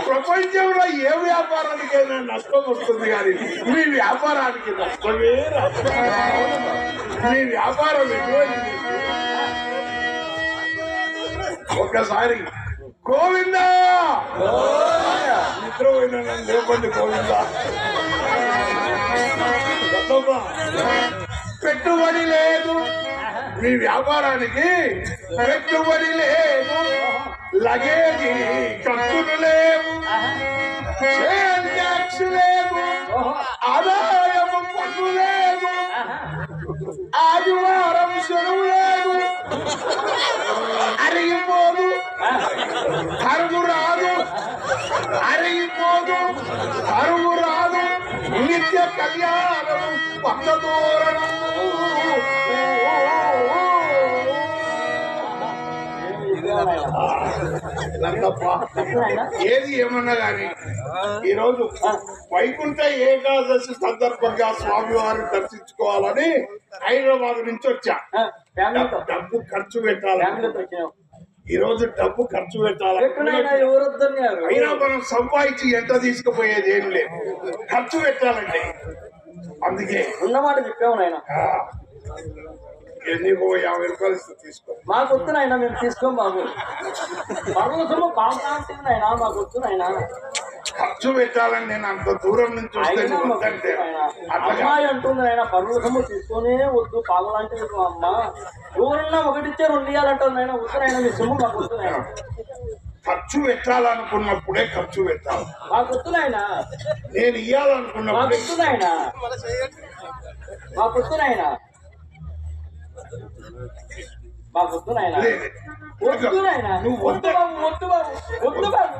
ప్రపంచంలో ఏ వ్యాపారానికైనా నష్టం వస్తుంది కానీ మీ వ్యాపారానికి నష్టమే రాదు. మీ వ్యాపారం ఎటువంటి ఒకసారి గోవిందా నిద్ర పోయినా లేపండి గోవిందా. పెట్టుబడి లేదు మీ వ్యాపారానికి, పెట్టుబడి లేదు, లగేజీ ఖర్చులు లేవు, సేల్ ట్యాక్స్ లేదు, ఆదాయము పన్ను లేదు, ఆదివారం సెలవు లేదు, అరిగిపోదు, కరువు రాదు, అరిగిపోదు, కరువు రాదు, నిత్య కళ్యాణము పచ్చదోరణము. ఏది ఏమన్నా గాని ఈరోజు వైకుంఠ ఏకాదశి సందర్భంగా స్వామివారిని దర్శించుకోవాలని హైదరాబాద్ నుంచి వచ్చా. డబ్బు ఖర్చు పెట్టాలి, ఈ రోజు డబ్బు ఖర్చు పెట్టాలి. అయినా మనం సంపాదించి ఎంత తీసుకుపోయేది ఏం లేదు, ఖర్చు పెట్టాలండి. అందుకే ఉన్నమాట చెప్పాము నాయన. నీకు 50 రూపాయలు ఇస్తే తీసుకో. మాకు వస్తున్నాయినా మేము తీసుకోం బాబు. పనుల సొమ్ము బాగా నాయన మాకు వస్తున్నాయినా. ఖర్చు పెట్టాలని నేను అంత దూరం నుంచి వస్తే అమ్మాయి అంటుంది ఆయన పనుల సొమ్ము తీసుకునే వద్దు పాగలాంటి అమ్మ. ఎవరన్నా ఒకటిచ్చే 2 ఇవ్వాలంటుంది ఆయన. వస్తున్నాయినా మీ సొమ్ము మాకు వస్తున్నాయినా. ఖర్చు పెట్టాలనుకున్నప్పుడే ఖర్చు పెట్టాలి. మాకు వస్తున్నాయినా. నేను ఇవ్వాలనుకున్నప్పుడు మాకు వస్తున్నాయినా. మాకు వస్తున్నాయినా. మాకు వస్తున్నాయినా. వద్దు నాయన. వద్దు బాబు, వద్దు బాబు, వద్దు బాబు.